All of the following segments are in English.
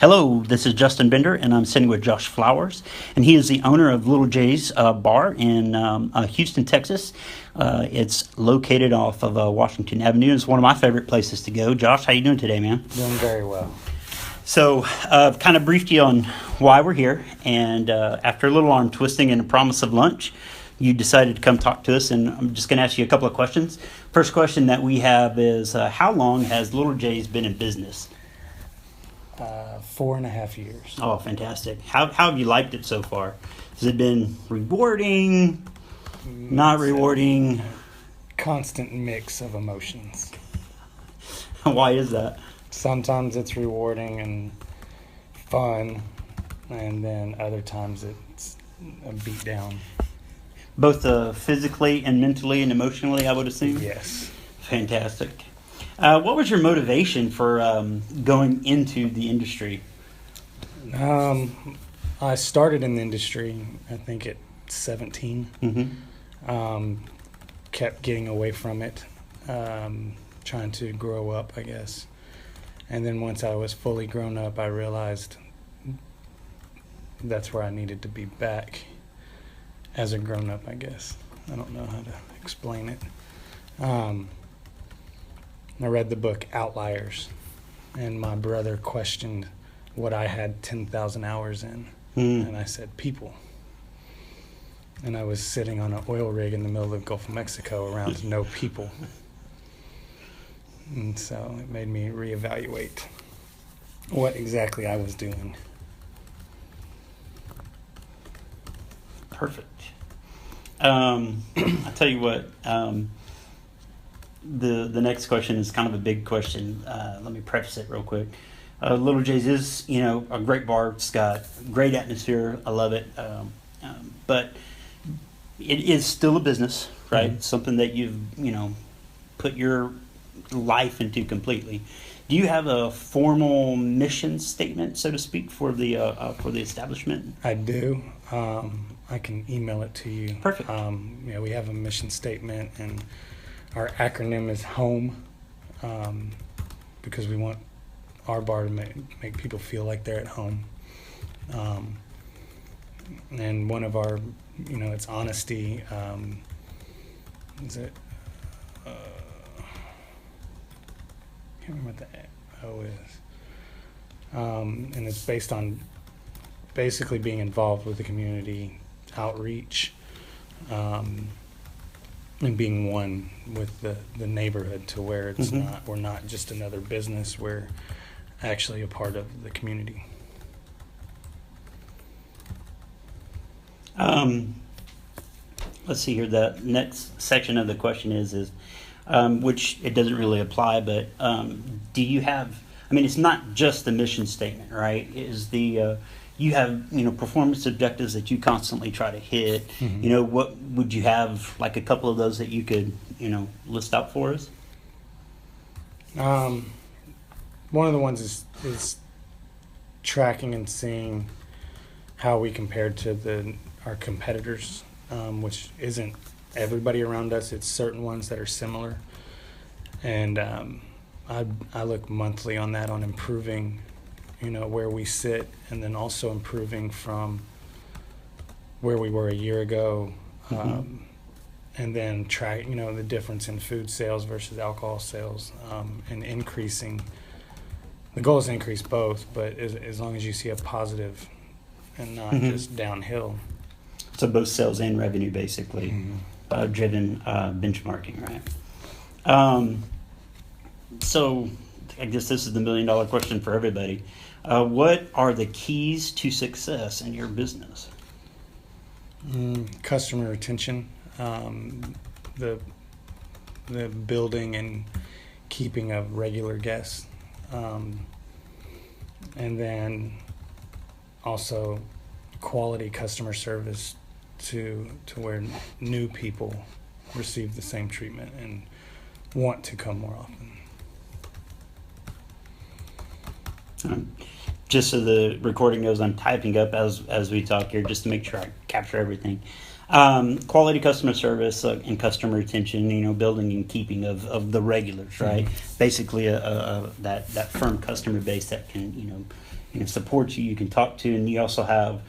Hello, this is Justin Bender, and I'm sitting with Josh Flowers, and he is the owner of Little J's Bar in Houston, Texas. It's located off of Washington Avenue. It's one of my favorite places to go. Josh, how you doing today, man? Doing very well. So, I've kind of briefed you on why we're here, and after a little arm twisting and a promise of lunch, you decided to come talk to us, and I'm just going to ask you a couple of questions. First question that we have is, how long has Little J's been in business? 4.5 years. Oh, fantastic. How have you liked it so far? Has it been rewarding, not rewarding? Constant mix of emotions. Why is that? Sometimes it's rewarding and fun, and then other times it's a beat down. Both physically and mentally and emotionally, I would assume? Yes. Fantastic. What was your motivation for going into the industry? I started in the industry, I think at 17. Mm-hmm. Kept getting away from it, trying to grow up, I guess. And then once I was fully grown up, I realized that's where I needed to be back as a grown up, I guess. I don't know how to explain it. I read the book Outliers, and my brother questioned what I had 10,000 hours in. And I said, people. And I was sitting on an oil rig in the middle of the Gulf of Mexico around no people. And so it made me reevaluate what exactly I was doing. Perfect. I'll tell you what, the next question is kind of a big question. Let me preface it real quick. Little J's is, a great bar. It's got great atmosphere. I love it. But it is still a business, right? Mm-hmm. It's something that you've, put your life into completely. Do you have a formal mission statement, so to speak, for the establishment? I do. I can email it to you. Perfect. We have a mission statement, and our acronym is HOME, because we want our bar to make people feel like they're at home. And one of our, it's honesty. Is it? I can't remember what the O is. And it's based on basically being involved with the community outreach, and being one with the neighborhood, to where it's Mm-hmm. we're not just another business, we're actually a part of the community. Let's see here. The next section of the question is which it doesn't really apply, but do you have? I mean, it's not just the mission statement, right? Is the you have performance objectives that you constantly try to hit. Mm-hmm. What would you have, like a couple of those that you could list out for us? One of the ones is tracking and seeing how we compared to our competitors, which isn't everybody around us. It's certain ones that are similar, and I look monthly on that, on improving, where we sit, and then also improving from where we were a year ago, and then track, the difference in food sales versus alcohol sales, and increasing. The goal is to increase both, but as long as you see a positive and not just downhill. So both sales and revenue, basically, driven benchmarking, right? So I guess this is the $1 million question for everybody. What are the keys to success in your business? Customer retention, the building and keeping of regular guests, and then also quality customer service to where new people receive the same treatment and want to come more often. Just so the recording knows, I'm typing up as we talk here, just to make sure I capture everything. Quality customer service and customer retention, building and keeping of the regulars, right? Basically, that firm customer base that can, support you, you can talk to, and you also have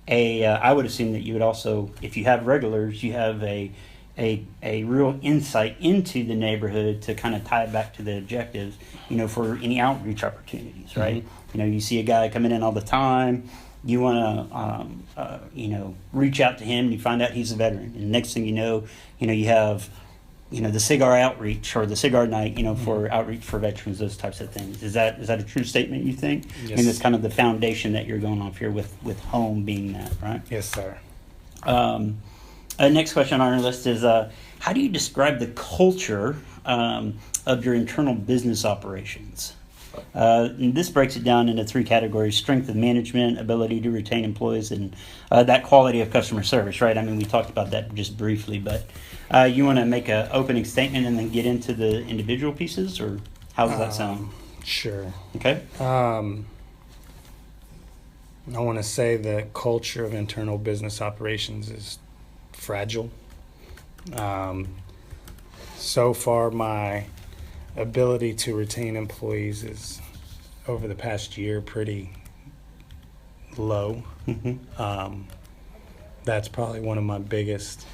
I would assume that you would also, if you have regulars, you have a real insight into the neighborhood to kind of tie it back to the objectives, for any outreach opportunities, right? You see a guy coming in all the time, you want to, reach out to him, and you find out he's a veteran, and next thing you know, you have, the cigar outreach or the cigar night, for outreach for veterans, those types of things. Is that a true statement, you think? Yes. I mean, that's kind of the foundation that you're going off here with home being that, right? Yes, sir. Next question on our list is, how do you describe the culture of your internal business operations? And this breaks it down into 3 categories: strength of management, ability to retain employees, and that quality of customer service, right? I mean, we talked about that just briefly, but you want to make an opening statement and then get into the individual pieces, or how does that sound? Sure. Okay. I want to say the culture of internal business operations is fragile. So far, my ability to retain employees is, over the past year, pretty low. That's probably one of my biggest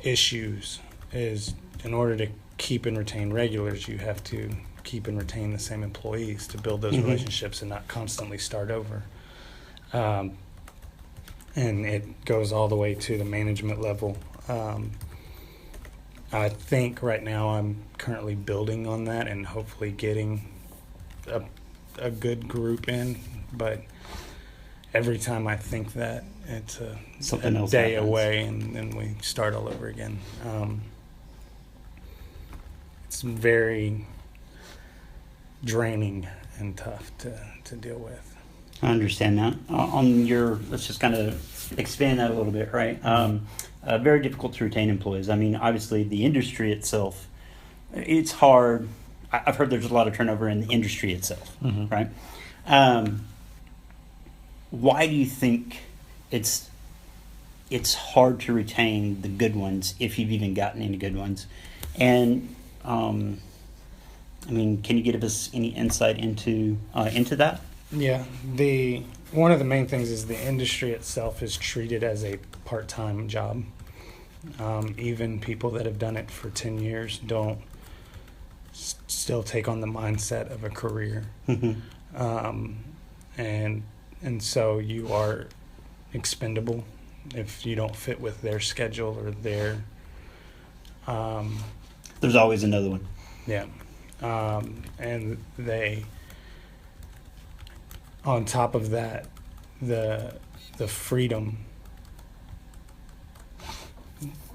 issues, is in order to keep and retain regulars, you have to keep and retain the same employees to build those relationships and not constantly start over. And it goes all the way to the management level. I think right now I'm currently building on that and hopefully getting a good group in, but every time I think that, it's Something a else day happens. away, and then we start all over again. It's very draining and tough to deal with. I understand that. Let's just kind of expand that a little bit, right? Very difficult to retain employees. I mean, obviously, the industry itself, it's hard. I've heard there's a lot of turnover in the industry itself, right? Why do you think it's hard to retain the good ones, if you've even gotten any good ones? And I mean, can you give us any insight into that? Yeah, one of the main things is the industry itself is treated as a part-time job. Even people that have done it for 10 years don't still take on the mindset of a career. And so you are expendable if you don't fit with their schedule or their There's always another one. yeah. And they, on top of that, the freedom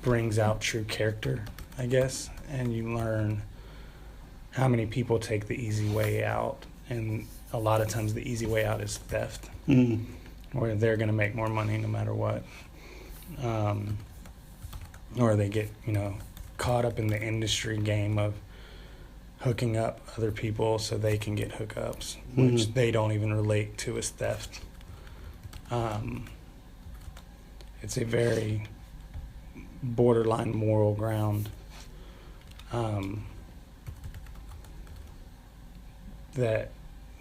brings out true character, I guess, and you learn how many people take the easy way out, and a lot of times the easy way out is theft, where they're going to make more money no matter what, or they get caught up in the industry game of hooking up other people so they can get hookups, which they don't even relate to as theft. It's a very borderline moral ground that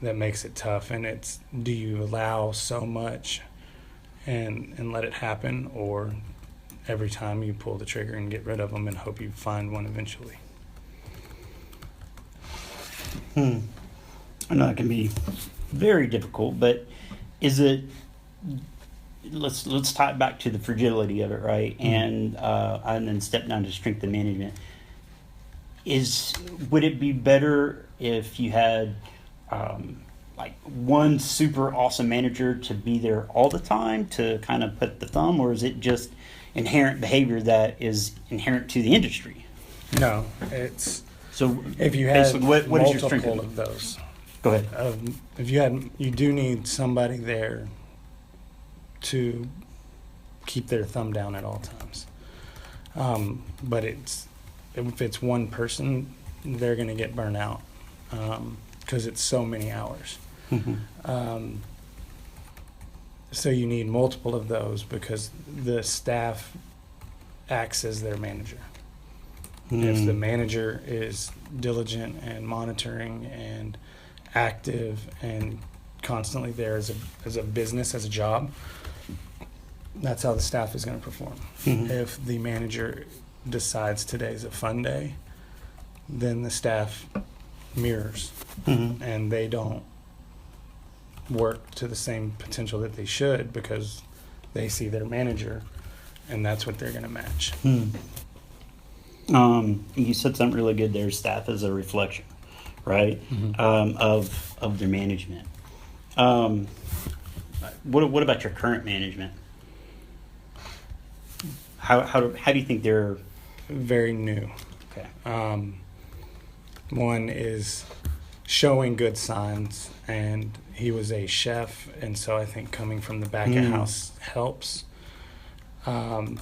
makes it tough. And it's, do you allow so much and let it happen, or every time you pull the trigger and get rid of them and hope you find one eventually? I know it can be very difficult, but is it? Let's tie it back to the fragility of it, right? And then step down to strength and management. Would it be better if you had like one super awesome manager to be there all the time to kind of put the thumb, or is it just inherent behavior that is inherent to the industry? No, it's, So if you had basically, what is your strength? multiple of those, Go ahead. you do need somebody there to keep their thumb down at all times. But if it's one person, they're going to get burnt out because it's so many hours. So you need multiple of those because the staff acts as their manager. If the manager is diligent and monitoring and active and constantly there as a business, as a job, that's how the staff is going to perform. If the manager decides today's a fun day, then the staff mirrors and they don't work to the same potential that they should because they see their manager and that's what they're going to match. You said something really good there. Staff is a reflection, right, of their management. What about your current management? How do you think they're Very new. okay? One is showing good signs, and he was a chef, and so I think coming from the back of house helps. And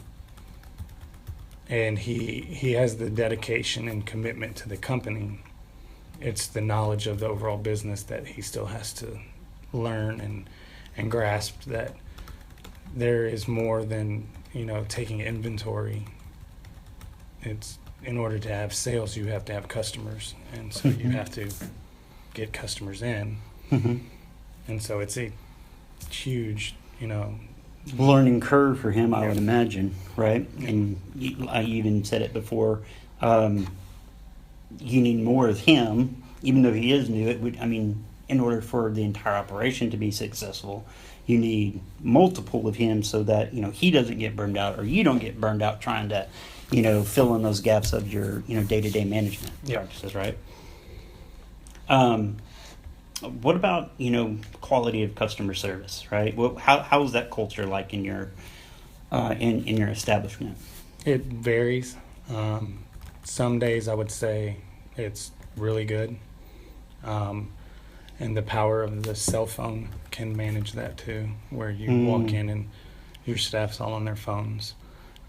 he has the dedication and commitment to the company. It's the knowledge of the overall business that he still has to learn and grasp that there is more than, taking inventory. It's in order to have sales, you have to have customers, and so you have to get customers in. And so it's a huge, Learning curve for him, I would imagine, right? And I even said it before. You need more of him, even though he is new. In order for the entire operation to be successful, you need multiple of him so that he doesn't get burned out or you don't get burned out trying to, fill in those gaps of your day-to-day management practices, right? What about quality of customer service, right? How is that culture like in your in your establishment? It varies. Some days I would say it's really good. And the power of the cell phone can manage that too, where you walk in and your staff's all on their phones,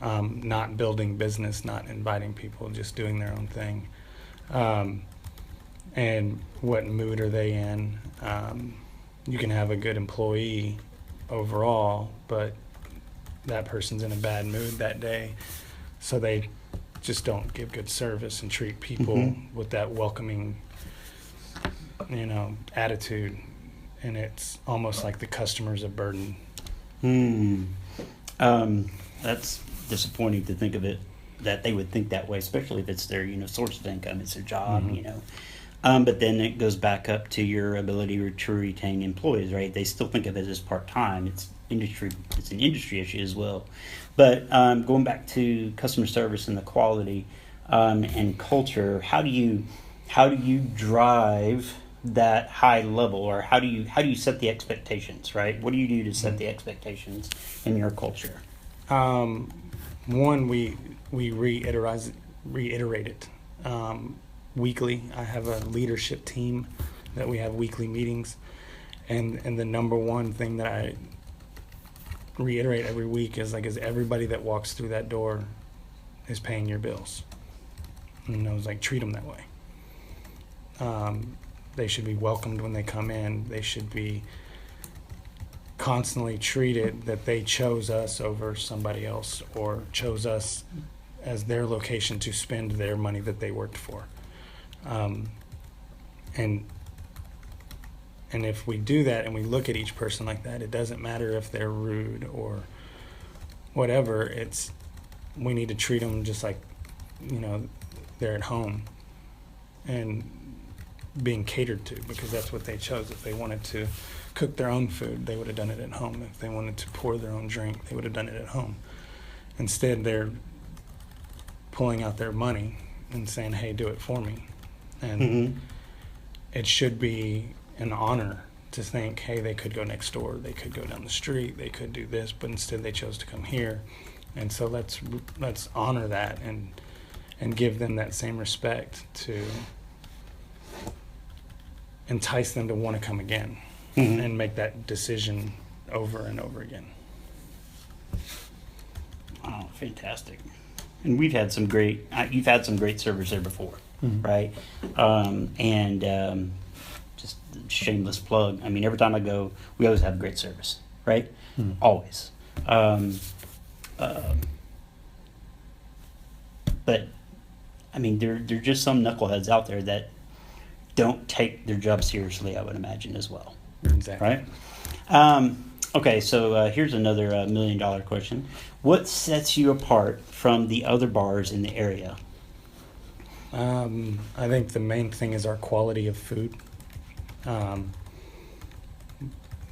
not building business, not inviting people, just doing their own thing. And what mood are they in? You can have a good employee overall, but that person's in a bad mood that day, so they just don't give good service and treat people with that welcoming, attitude, and it's almost like the customer's a burden. That's disappointing to think of it, that they would think that way, especially if it's their source of income, it's their job, But then it goes back up to your ability to retain employees, right? They still think of it as part-time. It's an industry issue as well. But going back to customer service and the quality and culture, how do you drive that high level, or how do you set the expectations, right? What do you do to set the expectations in your culture? One, we reiterate it. Weekly. I have a leadership team that we have weekly meetings, and the number one thing that I reiterate every week is everybody that walks through that door is paying your bills. And I was treat them that way. They should be welcomed when they come in. They should be constantly treated that they chose us over somebody else, or chose us as their location to spend their money that they worked for. And if we do that and we look at each person like that, it doesn't matter if they're rude or whatever. We need to treat them just like they're at home and being catered to, because that's what they chose. If they wanted to cook their own food, they would have done it at home. If they wanted to pour their own drink, they would have done it at home. Instead, they're pulling out their money and saying, "Hey, do it for me." And it should be an honor to think, hey, they could go next door, they could go down the street, they could do this, but instead they chose to come here. And so let's honor that and give them that same respect to entice them to want to come again and make that decision over and over again. Wow, fantastic. And you've had some great servers there before, right? Just shameless plug. Every time I go, we always have great service. right? Hmm. Always. But I mean, there are just some knuckleheads out there that don't take their job seriously, I would imagine, as well, Exactly. right? Okay, so here's another $1 million question. What sets you apart from the other bars in the area? I think the main thing is our quality of food. Um,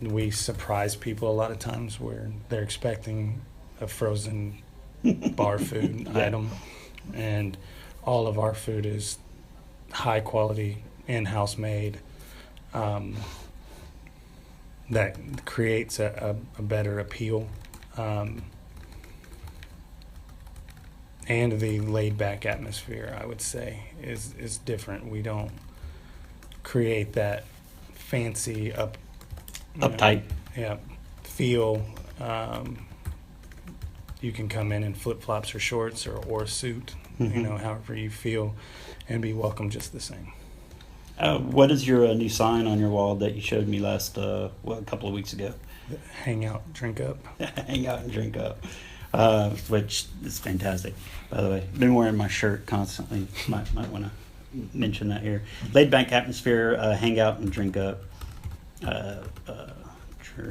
we surprise people a lot of times where they're expecting a frozen bar food Yeah. item, and all of our food is high quality, in-house made. Um, that creates a better appeal. And the laid back atmosphere, I would say, is different. We don't create that fancy Uptight. yeah, feel. You can come in flip flops or shorts or a suit, Mhm. however you feel, and be welcome just the same. What is your new sign on your wall that you showed me last, a couple of weeks ago? Hang out, drink up. Hang out and drink up, which is fantastic. By the way, been wearing my shirt constantly. Might want to mention that here. Laid back atmosphere, hang out and drink up.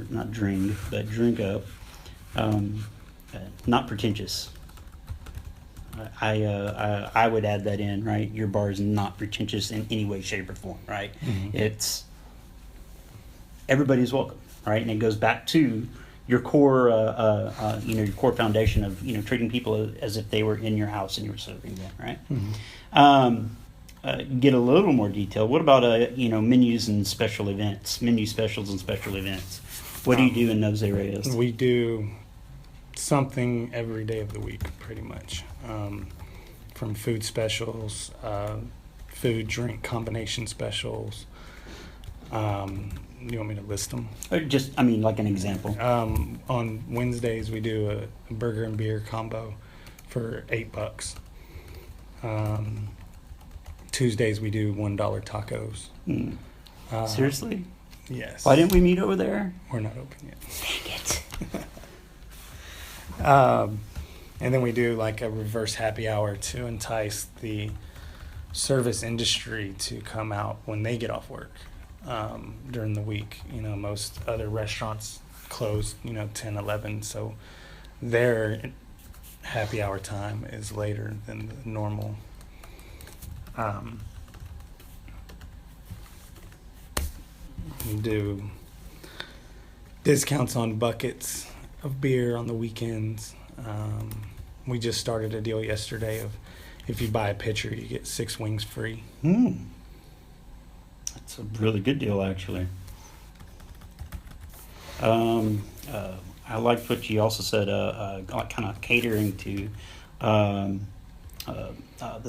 Not drink, but drink up. Not pretentious. I would add that in, right? Your bar is not pretentious in any way, shape, or form, right? Mhm. It's everybody's welcome, right? And it goes back to your core, your core foundation of treating people as if they were in your house and you were serving them, right? Get a little more detail. What about menus and special events, menu specials and special events? What do you do in those areas? We do something every day of the week, pretty much. From food specials, food drink combination specials. You want me to list them? Or just, I mean, like an example. On Wednesdays, we do a burger and beer combo for $8. Tuesdays, we do $1 tacos. Hmm. Uh, Seriously? Yes. Why didn't we meet over there? We're not open yet. Dang it. And then we do like a reverse happy hour to entice the service industry to come out when they get off work during the week. Most other restaurants close, 10, 11. So their happy hour time is later than the normal. We do discounts on buckets of beer on the weekends. We just started a deal yesterday of if you buy a pitcher, you get 6 wings free. That's a really good deal, actually. I liked what you also said, like kind of catering to the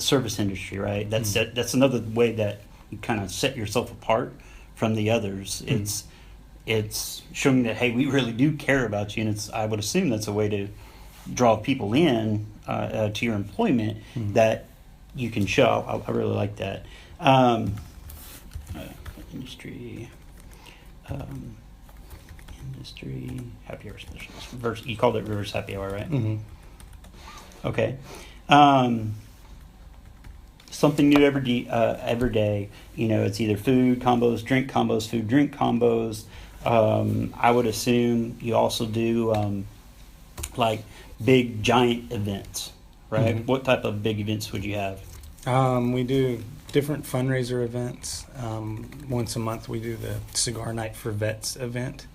service industry, right? That's another way that you kind of set yourself apart from the others. It's showing that, hey, we really do care about you, and I would assume that's a way to draw people in to your employment that you can show. I really like that. Industry happy hour specialist. You called it reverse happy hour, right? Mm-hmm. Okay. Something new every day. It's either food combos, drink combos, food drink combos. I would assume you also do like big giant events, right? Mhm. What type of big events would you have? We do different fundraiser events. Once a month, we do the Cigar Night for Vets event,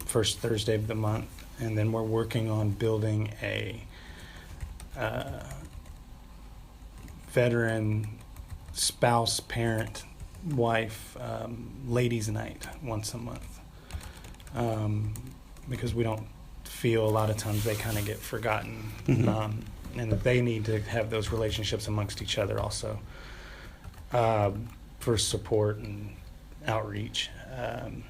first Thursday of the month. And then we're working on building a veteran spouse, parent, wife, ladies' night once a month. Because we don't feel a lot of times they kind of get forgotten. Mhm. And that they need to have those relationships amongst each other also, for support and outreach. And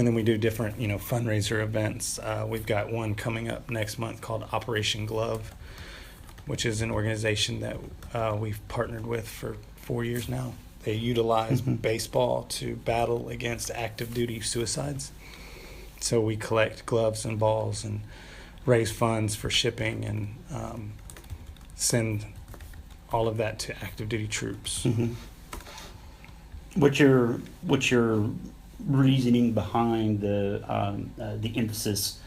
then we do different, fundraiser events. We've got one coming up next month called Operation Glove, which is an organization that we've partnered with for 4 years now. They utilize Mhm. baseball to battle against active duty suicides. so we collect gloves and balls and raise funds for shipping and send all of that to active duty troops. Mm-hmm. What's your reasoning behind the emphasis,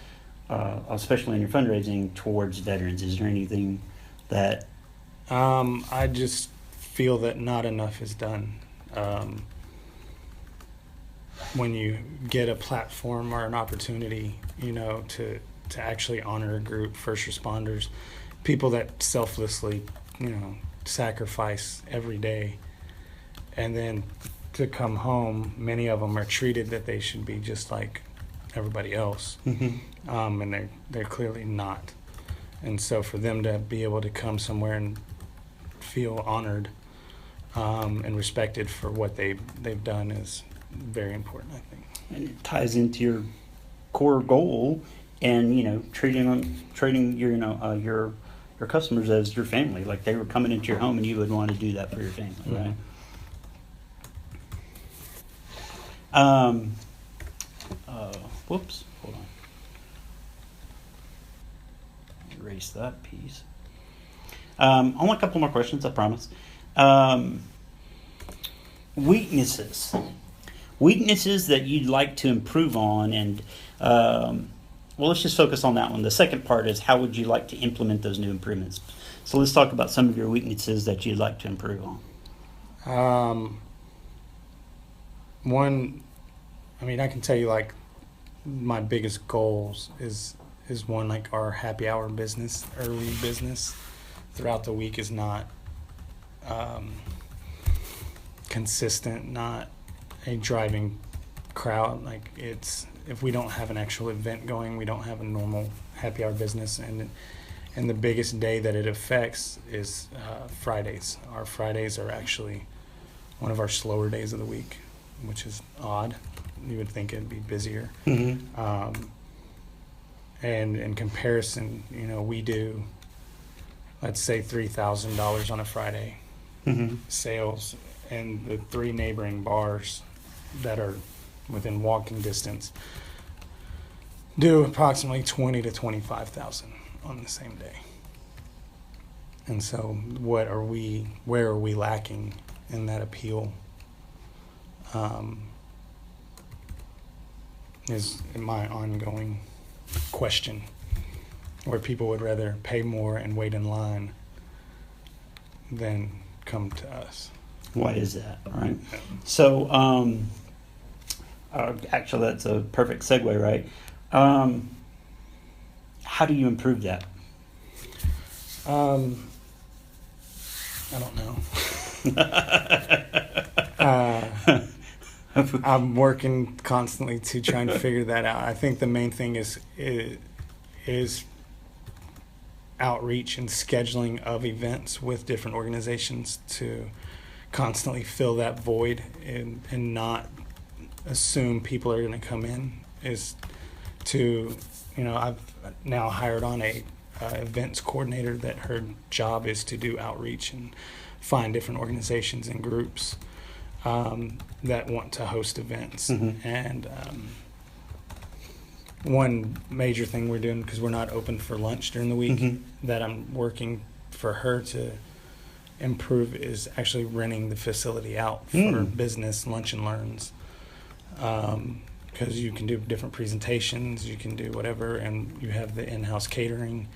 especially in your fundraising, towards veterans? Is there anything that I just feel that not enough is done. When you get a platform or an opportunity, to actually honor a group, first responders, people that selflessly, sacrifice every day, and then to come home, many of them are treated that they should be just like everybody else, and they're clearly not. And so for them to be able to come somewhere and feel honored and respected for what they've done is very important, I think. and it ties into your core goal, and treating your customers as your family, like they were coming into your home, and you would want to do that for your family, right? Whoops, hold on. Erase that piece. Only a couple more questions, I promise. Weaknesses. Weaknesses that you'd like to improve on, and well, let's just focus on that one. The second part is, how would you like to implement those new improvements? So let's talk about some of your weaknesses that you'd like to improve on. One, I can tell you, like, my biggest goals is one, like, our happy hour business, early business throughout the week is not consistent, not a driving crowd. Like, if we don't have an actual event going, we don't have a normal happy hour business. And the biggest day that it affects is Fridays. Our Fridays are actually one of our slower days of the week, which is odd. You would think it'd be busier. Mm-hmm. And in comparison, we do, let's say, $3,000 on a Friday sales, and the 3 neighboring bars that are within walking distance do approximately 20 to 25,000 on the same day. And so, where are we lacking in that appeal? Is my ongoing question, where people would rather pay more and wait in line than come to us. Why is that? Right. So, actually, that's a perfect segue, right? How do you improve that? I don't know. I'm working constantly to try and figure that out. I think the main thing is outreach and scheduling of events with different organizations to constantly fill that void and not assume people are going to come in. Is to, I've now hired on a events coordinator that her job is to do outreach and find different organizations and groups that want to host events. And one major thing we're doing, because we're not open for lunch during the week, that I'm working for her to improve, is actually renting the facility out for business lunch and learns. Because you can do different presentations, you can do whatever, and you have the in-house catering.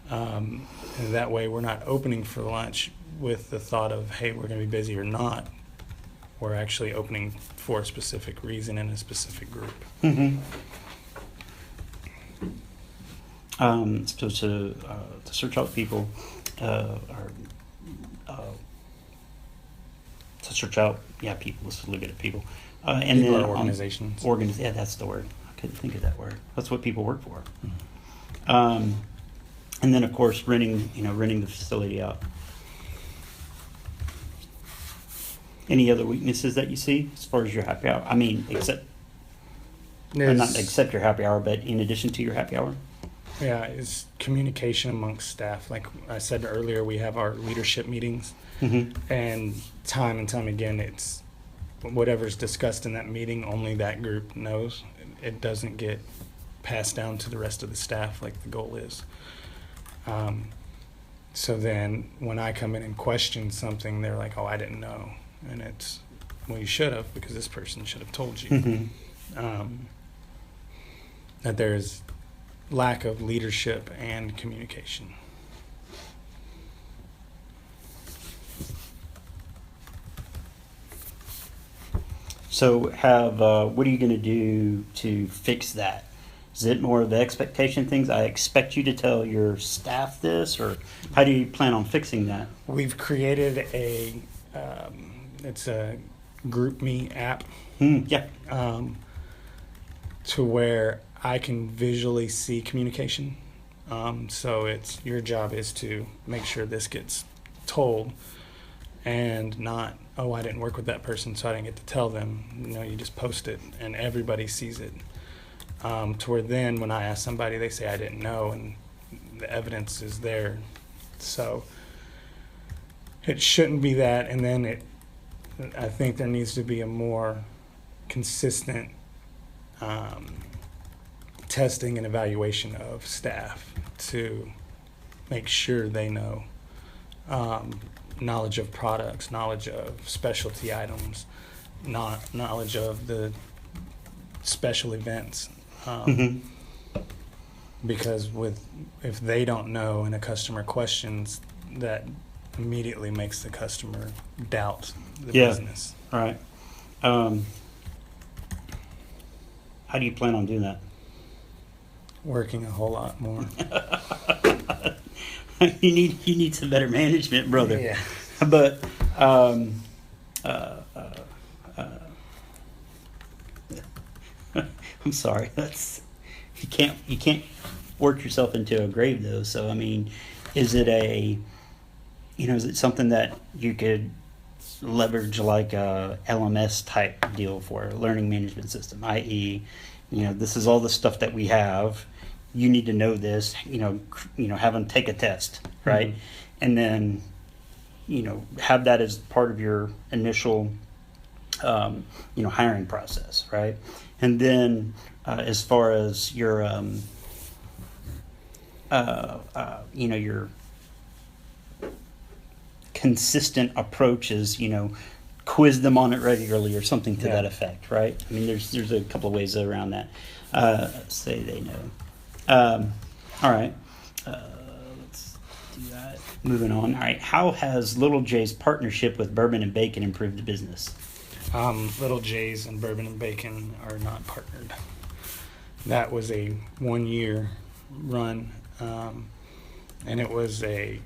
And that way we're not opening for lunch with the thought of, hey, we're going to be busy or not. We're actually opening for a specific reason and a specific group. So to search out people, or to search out, people. Let's look at people, and People then or organizations. Yeah, that's the word. I couldn't think of that word. That's what people work for. And then, of course, renting the facility out. Any other weaknesses that you see as far as your happy hour? Except not except your happy hour, but in addition to your happy hour. Yeah, is communication amongst staff. Like I said earlier, we have our leadership meetings, and time again, it's whatever's discussed in that meeting, only that group knows. It doesn't get passed down to the rest of the staff like the goal is. So then when I come in and question something, they're like, oh, I didn't know. And it's, well, you should have, because this person should have told you. Mm-hmm. That there's lack of leadership and communication. So what are you going to do to fix that? Is it more of the expectation things? I expect you to tell your staff this, or how do you plan on fixing that? We've created it's a GroupMe app Yeah. to where I can visually see communication. So it's your job is to make sure this gets told and not, oh, I didn't work with that person, so I didn't get to tell them. You just post it and everybody sees it. To where then when I ask somebody, they say I didn't know, and the evidence is there. So it shouldn't be that. And then I think there needs to be a more consistent testing and evaluation of staff to make sure they know knowledge of products, knowledge of specialty items, knowledge of the special events. Because if they don't know and a customer questions, that immediately makes the customer doubt the business. All right. How do you plan on doing that? Working a whole lot more. you need some better management, brother. Yeah. But I'm sorry. That's you can't work yourself into a grave though. So I mean, is it is it something that you could leverage like a LMS type deal for a learning management system, i.e., this is all the stuff that we have. You need to know this. Have them take a test, right? Mm-hmm. And then, have that as part of your initial, hiring process, right? And then, as far as your, your consistent approaches, quiz them on it regularly or something to that effect, right? I mean, there's a couple of ways around that. Say they know. All right. Let's do that. Moving on. All right. How has Little J's partnership with Bourbon and Bacon improved the business? Little J's and Bourbon and Bacon are not partnered. That was a 1-year run, and it was a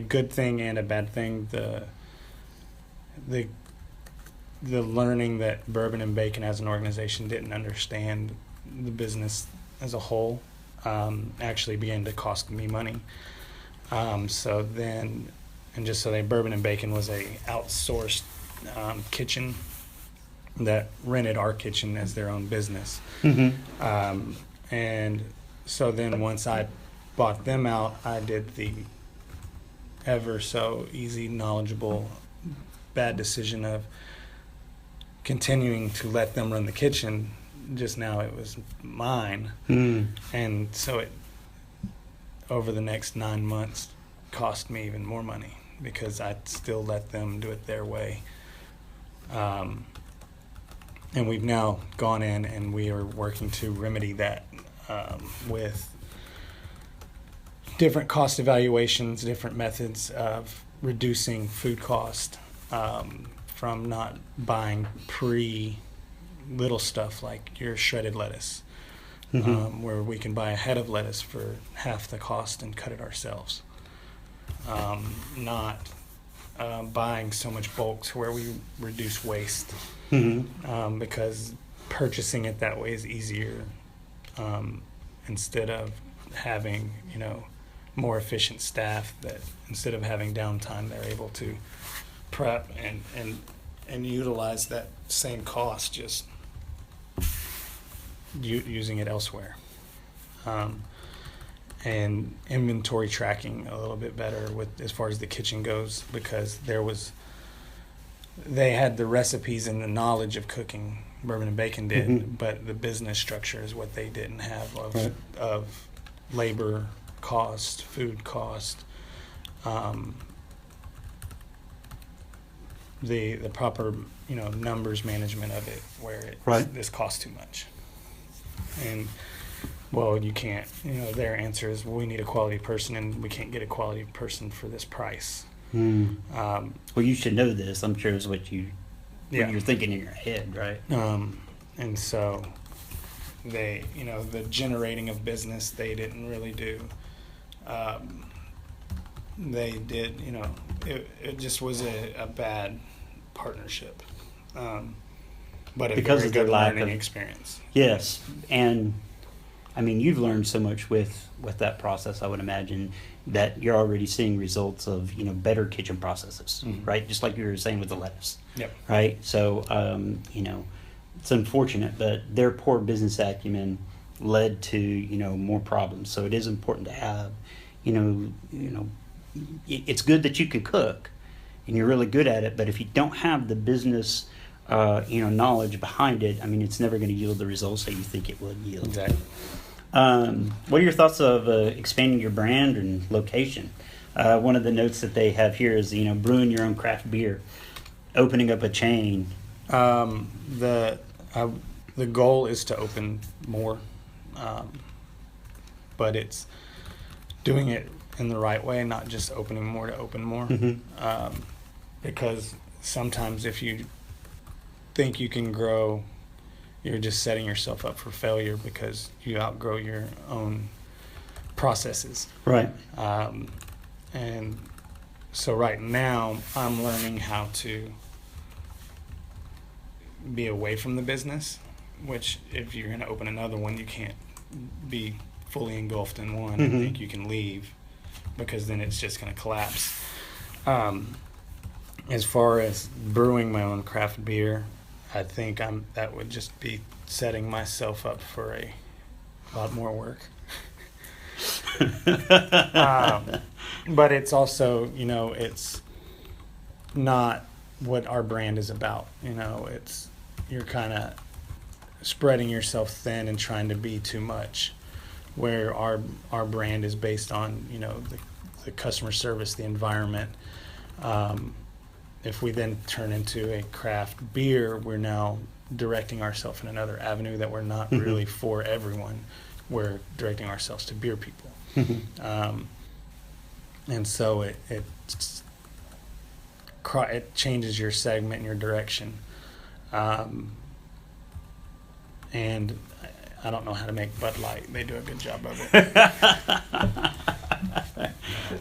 good thing and a bad thing. The learning that Bourbon and Bacon as an organization didn't understand the business as a whole actually began to cost me money. So then, and just so they, Bourbon and Bacon was a outsourced kitchen that rented our kitchen as their own business. Mm-hmm. And so then once I bought them out, I did the ever so easy, knowledgeable, bad decision of continuing to let them run the kitchen. Just now it was mine. And so it, over the next 9 months, cost me even more money because I still let them do it their way. And we've now gone in and we are working to remedy that with different cost evaluations, different methods of reducing food cost, from not buying little stuff like your shredded lettuce, where we can buy a head of lettuce for half the cost and cut it ourselves. Not buying so much bulk to where we reduce waste, because purchasing it that way is easier, instead of having more efficient staff that instead of having downtime they're able to prep and utilize that same cost just using it elsewhere. And inventory tracking a little bit better with as far as the kitchen goes, because there was they had the recipes and the knowledge of cooking. Bourbon and Bacon did, Mhm. but the business structure is what they didn't have Right. of labor cost, food cost, the proper numbers management of it, where Right. this costs too much. And well, you can't. Their answer is, well, we need a quality person, and we can't get a quality person for this price. Hmm. Um, Well, you should know this. I'm sure is what Yeah. you're thinking in your head, right? And so they, the generating of business, they didn't really do. They did, it just was a bad partnership. But a Because very of their good lack learning of- experience. Yes, and I mean you've learned so much with that process. I would imagine that you're already seeing results of better kitchen processes, Mhm. right? Just like you were saying with the lettuce, Yep. right? So it's unfortunate, but their poor business acumen led to more problems. So it is important to have it's good that you can cook and you're really good at it, but if you don't have the business knowledge behind it, I mean, it's never going to yield the results that you think it would yield. Exactly. What are your thoughts of expanding your brand and location? One of the notes that they have here is, brewing your own craft beer, opening up a chain. The goal is to open more, but it's doing it in the right way, not just opening more to open more. Mhm. Because sometimes if you think you can grow, you're just setting yourself up for failure because you outgrow your own processes. Right. And so right now I'm learning how to be away from the business, which if you're going to open another one, you can't be fully engulfed in one and Mhm. think you can leave, because then it's just going to collapse. As far as brewing my own craft beer, I think that would just be setting myself up for a lot more work. But it's also, it's not what our brand is about. It's you're kind of spreading yourself thin and trying to be too much, where our brand is based on the customer service, the environment. If we then turn into a craft beer, we're now directing ourselves in another avenue that we're not Mhm. really for everyone. We're directing ourselves to beer people. And so it changes your segment and your direction. And I don't know how to make Bud Light. They do a good job of it.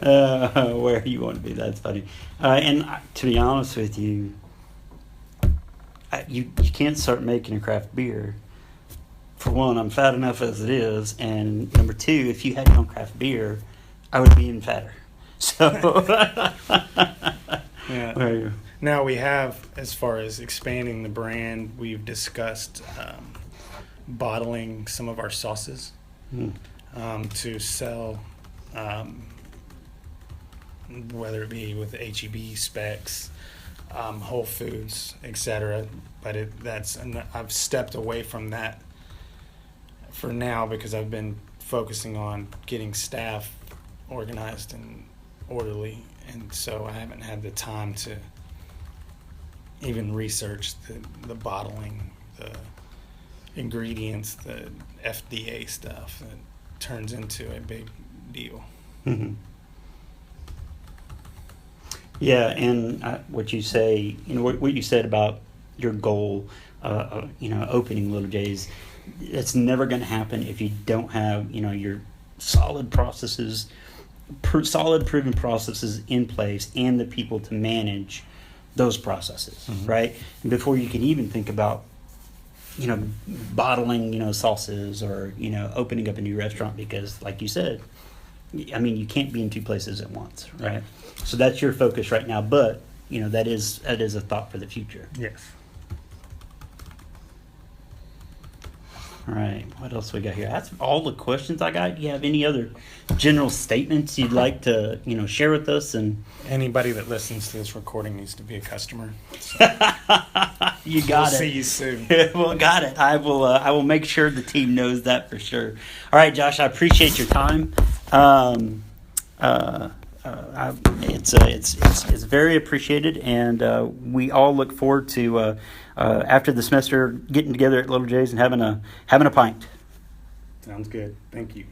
Where you want to be, that's funny. And to be honest with you, you can't start making a craft beer. For one, I'm fat enough as it is, and number two, if you had your own craft beer, I would be even fatter. So, Yeah. Where- Now we have, as far as expanding the brand, we've discussed bottling some of our sauces Hmm. to sell, whether it be with HEB specs, Whole Foods, etc. But I've stepped away from that for now because I've been focusing on getting staff organized and orderly, and so I haven't had the time to even research the bottling, the ingredients, the FDA stuff. It turns into a big deal. Mhm. Yeah, and what you say, what you said about your goal, opening Little J's, it's never going to happen if you don't have, your solid processes, solid proven processes in place, and the people to manage those processes, Mhm. right? And before you can even think about, bottling, sauces or, opening up a new restaurant, because, like you said, I mean, you can't be in two places at once, right? So that's your focus right now, but that is a thought for the future. Yes. All right. What else we got here? That's all the questions I got. Do you have any other general statements you'd like to, share with us? And Anybody that listens to this recording needs to be a customer. you got We'll it. see you soon. Well, got it. I will. I will make sure the team knows that for sure. All right, Josh. I appreciate your time. It's very appreciated, and we all look forward to after the semester getting together at Little J's and having a pint. Sounds good. Thank you.